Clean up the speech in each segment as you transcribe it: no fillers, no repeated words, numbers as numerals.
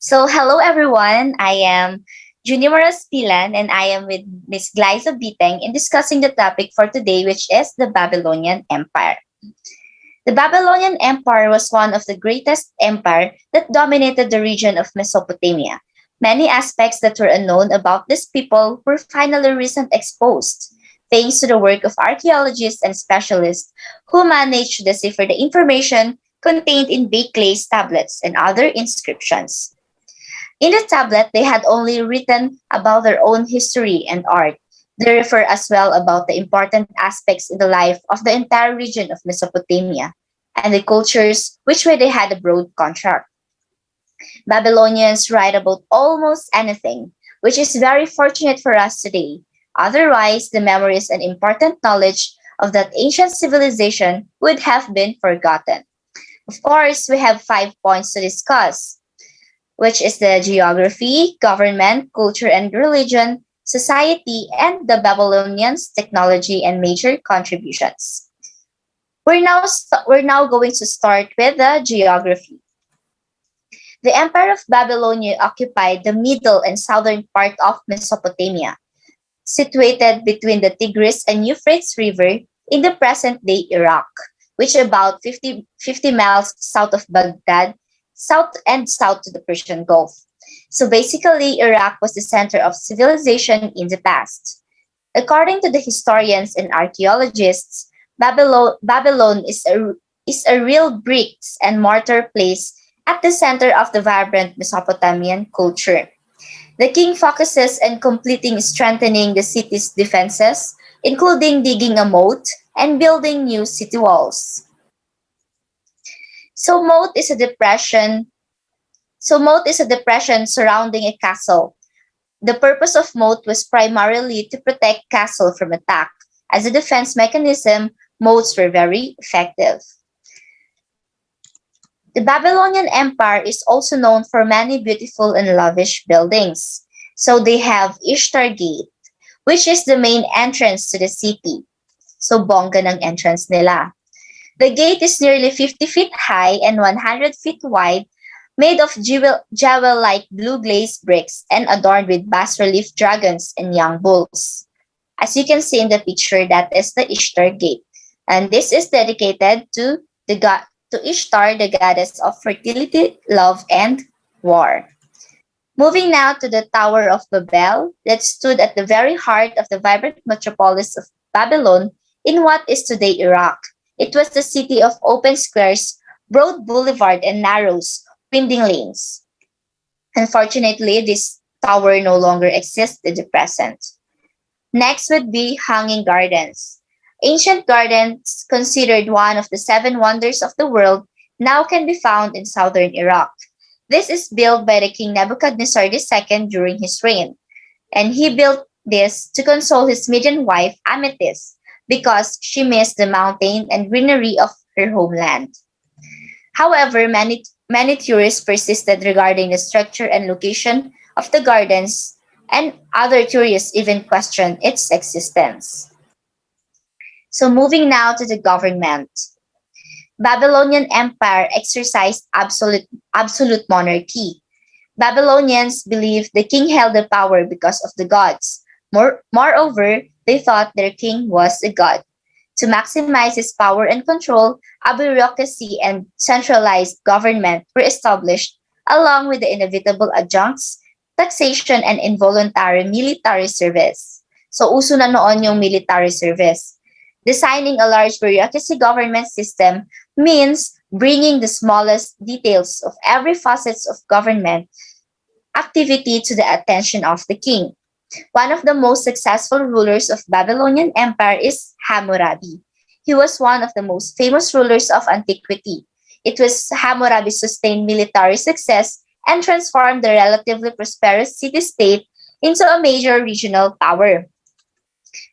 Hello everyone. I am Junie Mar and I am with Miss Glaiza Biteng in discussing the topic for today, which is the Babylonian Empire. The Babylonian Empire was one of the greatest empire that dominated the region of Mesopotamia. Many aspects that were unknown about these people were finally recently exposed, thanks to the work of archaeologists and specialists who managed to decipher the information contained in baked clay tablets and other inscriptions. In the tablet, they had only written about their own history and art. They refer as well about the important aspects in the life of the entire region of Mesopotamia and the cultures which way they had a broad contract. Babylonians write about almost anything, which is very fortunate for us today. Otherwise, the memories and important knowledge of that ancient civilization would have been forgotten. Of course, we have 5 points to discuss, which is the geography, government, culture and religion, society, and the Babylonians' technology and major contributions. We're now going to start with the geography. The Empire of Babylonia occupied the middle and southern part of Mesopotamia, situated between the Tigris and Euphrates River in the present-day Iraq, which about 50 miles south of Baghdad, south to the Persian Gulf. So basically, Iraq was the center of civilization in the past. According to the historians and archaeologists, Babylon is a real bricks and mortar place at the center of the vibrant Mesopotamian culture. The king focuses on completing strengthening the city's defenses, including digging a moat and building new city walls. So moat is a depression. Moat is a depression surrounding a castle. The purpose of moat was primarily to protect castle from attack. As a defense mechanism, moats were very effective. The Babylonian Empire is also known for many beautiful and lavish buildings. So they have Ishtar Gate, which is the main entrance to the city. So bongga ng entrance nila. The gate is nearly 50 feet high and 100 feet wide, made of jewel-like blue glazed bricks and adorned with bas-relief dragons and young bulls. As you can see in the picture, that is the Ishtar Gate. And this is dedicated to Ishtar, the goddess of fertility, love, and war. Moving now to the Tower of Babel, that stood at the very heart of the vibrant metropolis of Babylon in what is today Iraq. It was the city of open squares, broad boulevard, and narrow, winding lanes. Unfortunately, this tower no longer exists in the present. Next would be Hanging Gardens. Ancient gardens, considered one of the seven wonders of the world, now can be found in southern Iraq. This is built by the King Nebuchadnezzar II during his reign, and he built this to console his maiden wife Amethyst because she missed the mountain and greenery of her homeland. However, many theories persisted regarding the structure and location of the gardens, and other theories even questioned its existence. So moving now to the government. Babylonian Empire exercised absolute monarchy. Babylonians believed the king held the power because of the gods. Moreover, they thought their king was a god. To maximize his power and control, a bureaucracy and centralized government were established, along with the inevitable adjuncts, taxation, and involuntary military service. So uso na noon yung military service. Designing a large bureaucracy government system means bringing the smallest details of every facet of government activity to the attention of the king. One of the most successful rulers of Babylonian Empire is Hammurabi. He was one of the most famous rulers of antiquity. It was Hammurabi's sustained military success and transformed the relatively prosperous city-state into a major regional power.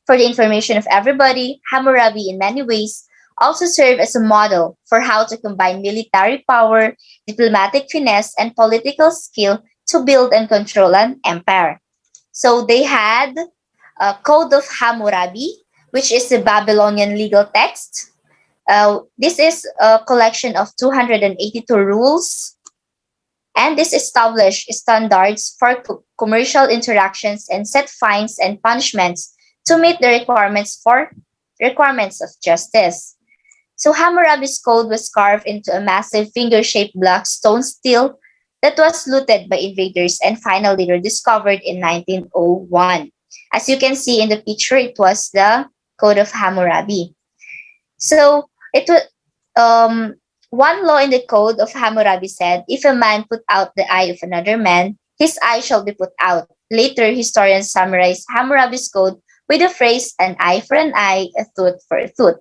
For the information of everybody, Hammurabi in many ways also served as a model for how to combine military power, diplomatic finesse, and political skill to build and control an empire. So they had a Code of Hammurabi, which is the Babylonian legal text. This is a collection of 282 rules and this established standards for commercial interactions and set fines and punishments to meet the requirements of justice. So Hammurabi's code was carved into a massive finger-shaped black stone stele that was looted by invaders and finally rediscovered in 1901. As you can see in the picture, it was the Code of Hammurabi. So it was one law in the Code of Hammurabi said, if a man put out the eye of another man, his eye shall be put out. Later, historians summarized Hammurabi's code with the phrase, an eye for an eye, a tooth for a tooth.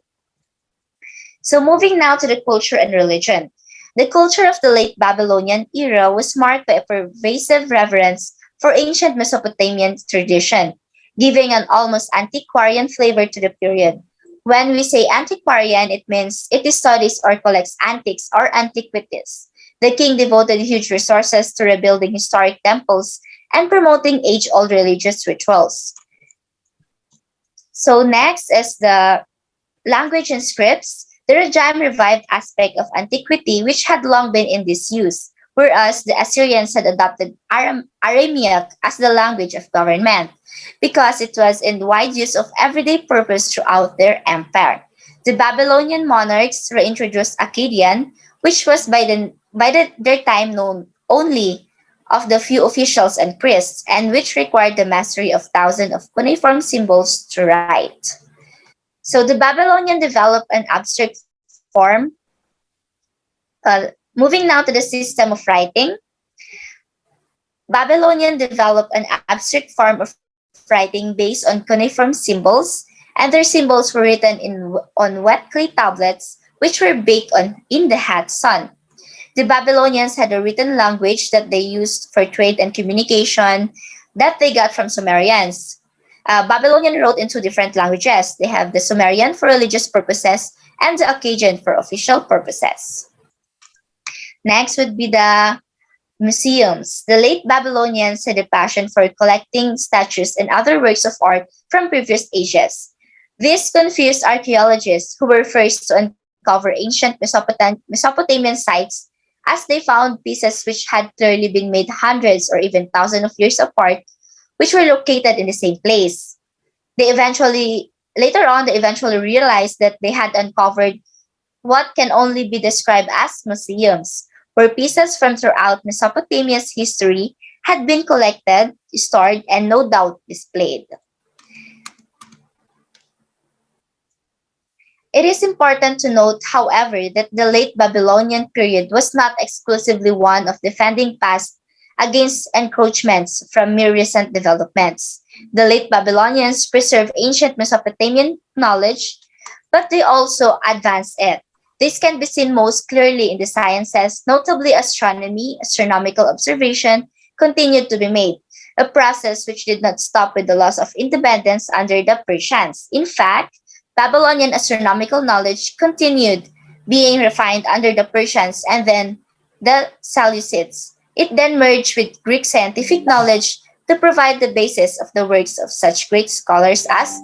So moving now to the culture and religion. The culture of the late Babylonian era was marked by a pervasive reverence for ancient Mesopotamian tradition, giving an almost antiquarian flavor to the period. When we say antiquarian, it means it studies or collects antiques or antiquities. The king devoted huge resources to rebuilding historic temples and promoting age-old religious rituals. So next is the language and scripts. The regime revived aspect of antiquity which had long been in disuse, whereas the Assyrians had adopted Aramaic as the language of government because it was in wide use of everyday purpose throughout their empire. The Babylonian monarchs reintroduced Akkadian, which was their time known only of the few officials and priests, and which required the mastery of thousands of cuneiform symbols to write. So the Babylonian developed an abstract form. Moving now to the system of writing, Babylonian developed an abstract form of writing based on cuneiform symbols, and their symbols were written on wet clay tablets, which were baked in the hot sun. The Babylonians had a written language that they used for trade and communication that they got from Sumerians. Babylonian wrote in two different languages. They have the Sumerian for religious purposes and the Akkadian for official purposes. Next would be the museums. The late Babylonians had a passion for collecting statues and other works of art from previous ages. This confused archaeologists who were first to uncover ancient Mesopotamian sites as they found pieces which had clearly been made hundreds or even thousands of years apart, which were located in the same place. Later on, they eventually realized that they had uncovered what can only be described as museums, where pieces from throughout Mesopotamia's history had been collected, stored, and no doubt displayed. It is important to note, however, that the late Babylonian period was not exclusively one of defending past against encroachments from mere recent developments. The late Babylonians preserved ancient Mesopotamian knowledge, but they also advanced it. This can be seen most clearly in the sciences, notably astronomy. Astronomical observation continued to be made, a process which did not stop with the loss of independence under the Persians. In fact, Babylonian astronomical knowledge continued being refined under the Persians and then the Seleucids. It then merged with Greek scientific knowledge to provide the basis of the works of such great scholars as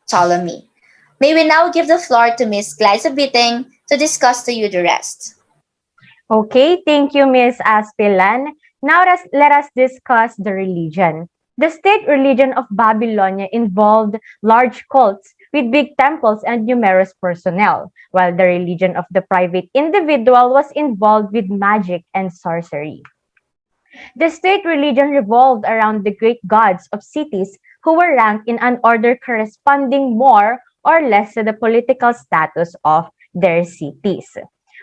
Ptolemy. May we now give the floor to Miss Glaiza Biteng to discuss to you the rest. Okay, thank you, Miss Aspilan. Now let us discuss the religion. The state religion of Babylonia involved large cults with big temples and numerous personnel, while the religion of the private individual was involved with magic and sorcery. The state religion revolved around the great gods of cities who were ranked in an order corresponding more or less to the political status of their cities.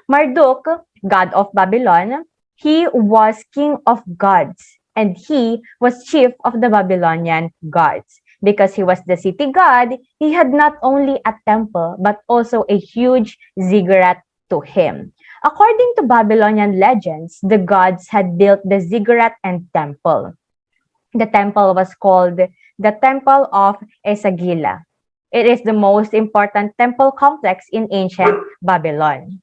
Marduk, god of Babylon, he was king of gods, and he was chief of the Babylonian gods. Because he was the city god, he had not only a temple, but also a huge ziggurat to him. According to Babylonian legends, the gods had built the ziggurat and temple. The temple was called the Temple of Esagila. It is the most important temple complex in ancient Babylon.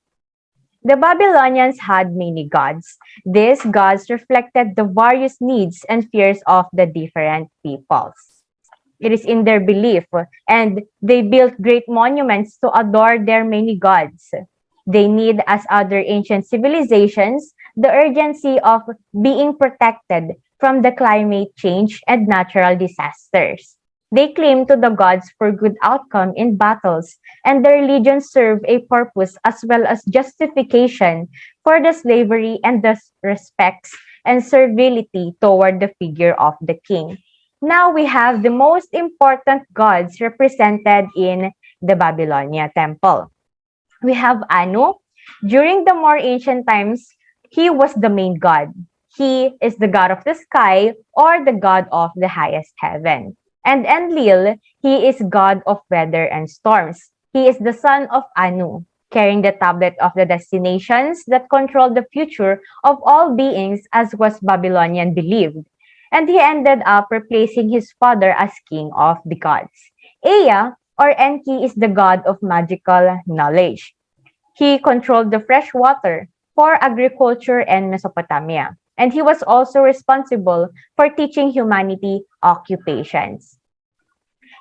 The Babylonians had many gods. These gods reflected the various needs and fears of the different peoples. It is in their belief, and they built great monuments to adore their many gods. They need, as other ancient civilizations, the urgency of being protected from the climate change and natural disasters. They claim to the gods for good outcome in battles, and the religion serve a purpose as well as justification for the slavery and the respects and servility toward the figure of the king. Now we have the most important gods represented in the Babylonia temple. We have Anu. During the more ancient times, he was the main god. He is the god of the sky or the god of the highest heaven. And Enlil, he is god of weather and storms. He is the son of Anu, carrying the tablet of the destinations that control the future of all beings as was Babylonian believed. And he ended up replacing his father as king of the gods. Ea or Enki is the god of magical knowledge. He controlled the fresh water for agriculture in Mesopotamia, and he was also responsible for teaching humanity occupations.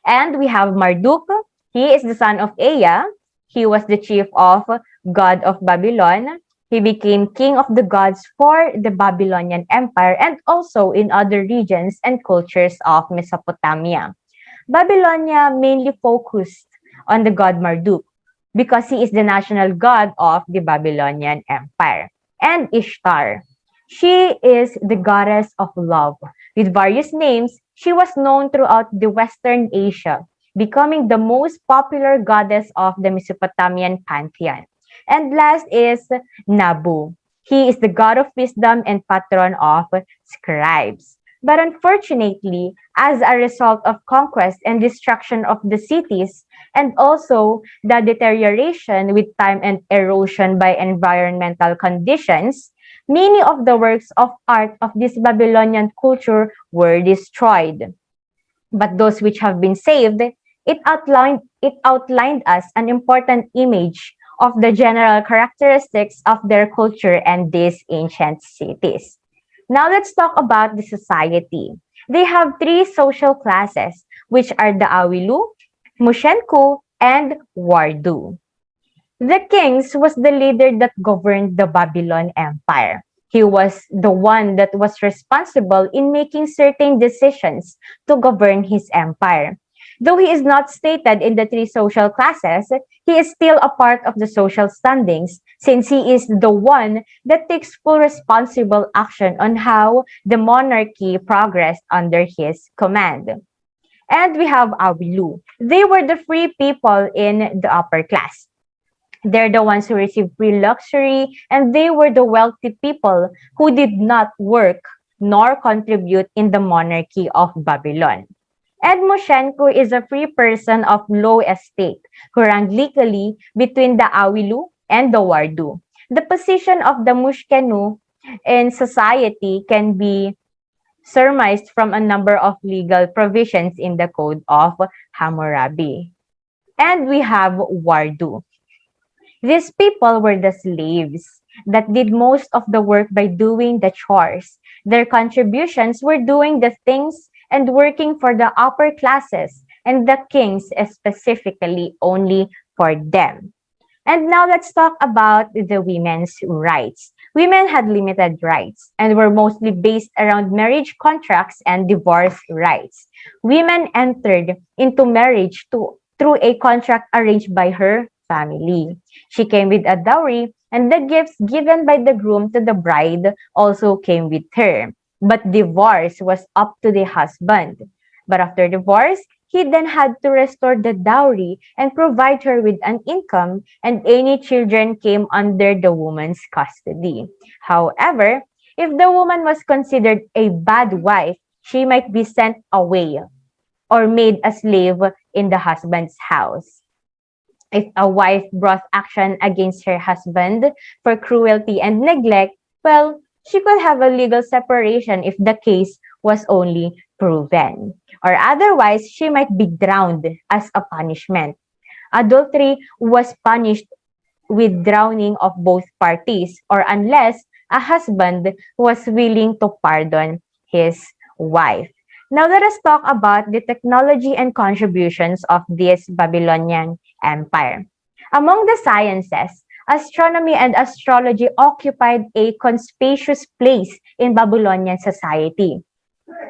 And we have Marduk. He is the son of Ea. He was the chief of God of Babylon. He became king of the gods for the Babylonian Empire and also in other regions and cultures of Mesopotamia. Babylonia mainly focused on the god Marduk because he is the national god of the Babylonian Empire. And Ishtar. She is the goddess of love. With various names, she was known throughout the Western Asia, becoming the most popular goddess of the Mesopotamian pantheon. And last is Nabu. He is the god of wisdom and patron of scribes. But unfortunately, as a result of conquest and destruction of the cities, and also the deterioration with time and erosion by environmental conditions, many of the works of art of this Babylonian culture were destroyed. But those which have been saved, it outlined us an important image of the general characteristics of their culture and these ancient cities. Now let's talk about the society. They have three social classes, which are the Awilu, Mushenku, and Wardu. The kings was the leader that governed the Babylon Empire. He was the one that was responsible in making certain decisions to govern his empire. Though he is not stated in the three social classes, he is still a part of the social standings since he is the one that takes full responsible action on how the monarchy progressed under his command. And we have Awilu. They were the free people in the upper class. They're the ones who received free luxury, and they were the wealthy people who did not work nor contribute in the monarchy of Babylon. And Moshenko is a free person of low estate who ranked legally between the Awilu and the Wardu. The position of the Mushkenu in society can be surmised from a number of legal provisions in the Code of Hammurabi. And we have Wardu. These people were the slaves that did most of the work by doing the chores. Their contributions were doing the things and working for the upper classes and the kings specifically only for them. And now let's talk about the women's rights. Women had limited rights and were mostly based around marriage contracts and divorce rights. Women entered into marriage through a contract arranged by her family. She came with a dowry, and the gifts given by the groom to the bride also came with her. But divorce was up to the husband. But after divorce, he then had to restore the dowry and provide her with an income, and any children came under the woman's custody. However, if the woman was considered a bad wife, she might be sent away or made a slave in the husband's house. If a wife brought action against her husband for cruelty and neglect, well, she could have a legal separation if the case was only proven. Or otherwise, she might be drowned as a punishment. Adultery was punished with drowning of both parties, or unless a husband was willing to pardon his wife. Now let us talk about the technology and contributions of this Babylonian Empire. Among the sciences, astronomy and astrology occupied a conspicuous place in Babylonian society.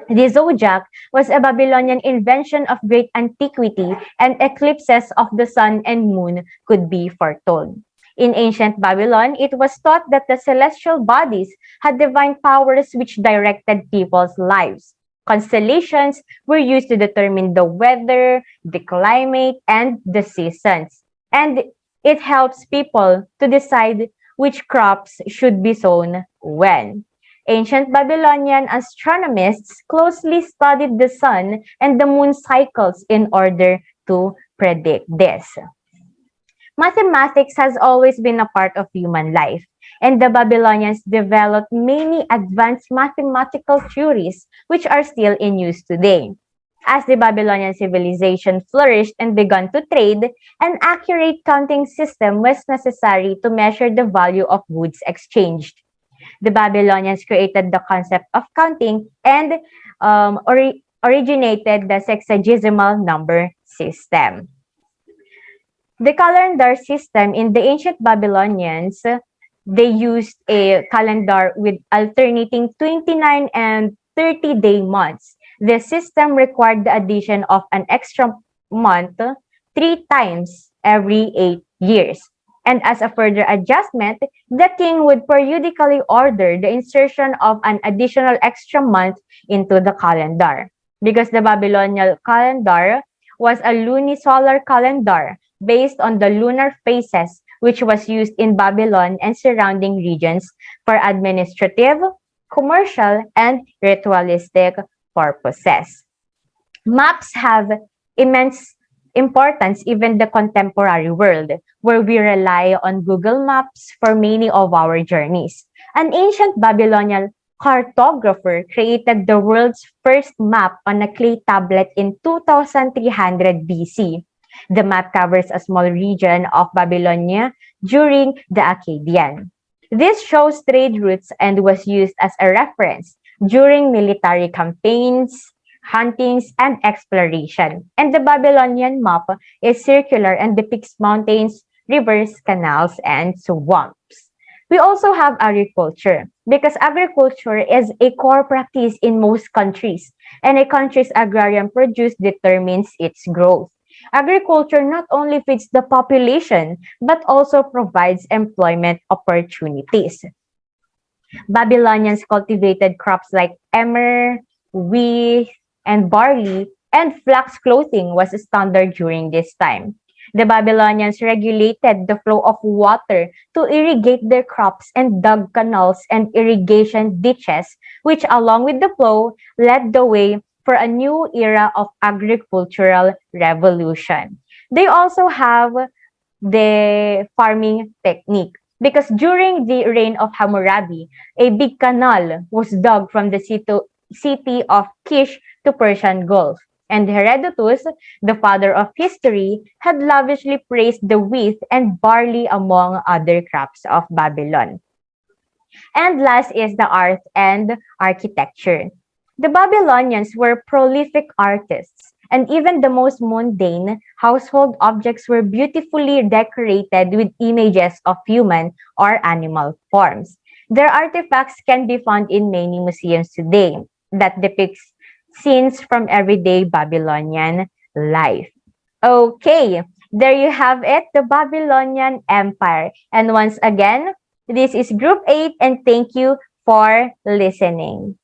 The zodiac was a Babylonian invention of great antiquity, and eclipses of the sun and moon could be foretold. In ancient Babylon, it was thought that the celestial bodies had divine powers which directed people's lives. Constellations were used to determine the weather, the climate, and the seasons. And it helps people to decide which crops should be sown when. Ancient Babylonian astronomists closely studied the sun and the moon cycles in order to predict this. Mathematics has always been a part of human life, and the Babylonians developed many advanced mathematical theories which are still in use today. As the Babylonian civilization flourished and began to trade, an accurate counting system was necessary to measure the value of goods exchanged. The Babylonians created the concept of counting and originated the sexagesimal number system. The calendar system in the ancient Babylonians, they used a calendar with alternating 29 and 30-day months. The system required the addition of an extra month 3 times every 8 years. And as a further adjustment, the king would periodically order the insertion of an additional extra month into the calendar. Because the Babylonian calendar was a lunisolar calendar based on the lunar phases, which was used in Babylon and surrounding regions for administrative, commercial, and ritualistic purposes. Maps have immense importance even in the contemporary world, where we rely on Google Maps for many of our journeys. An ancient Babylonian cartographer created the world's first map on a clay tablet in 2300 BC. The map covers a small region of Babylonia during the Akkadian. This shows trade routes and was used as a reference during military campaigns, huntings, and exploration. And the Babylonian map is circular and depicts mountains, rivers, canals, and swamps. We also have agriculture because agriculture is a core practice in most countries, and a country's agrarian produce determines its growth. Agriculture not only feeds the population but also provides employment opportunities. Babylonians cultivated crops like emmer, wheat, and barley, and flax clothing was standard during this time. The Babylonians regulated the flow of water to irrigate their crops and dug canals and irrigation ditches, which, along with the flow, led the way for a new era of agricultural revolution. They also have the farming technique because during the reign of Hammurabi, a big canal was dug from the city of Kish to Persian Gulf. And Herodotus, the father of history, had lavishly praised the wheat and barley among other crops of Babylon. And last is the art and architecture. The Babylonians were prolific artists, and even the most mundane household objects were beautifully decorated with images of human or animal forms. Their artifacts can be found in many museums today that depicts scenes from everyday Babylonian life. Okay, there you have it, the Babylonian Empire. And once again, this is Group 8, and thank you for listening.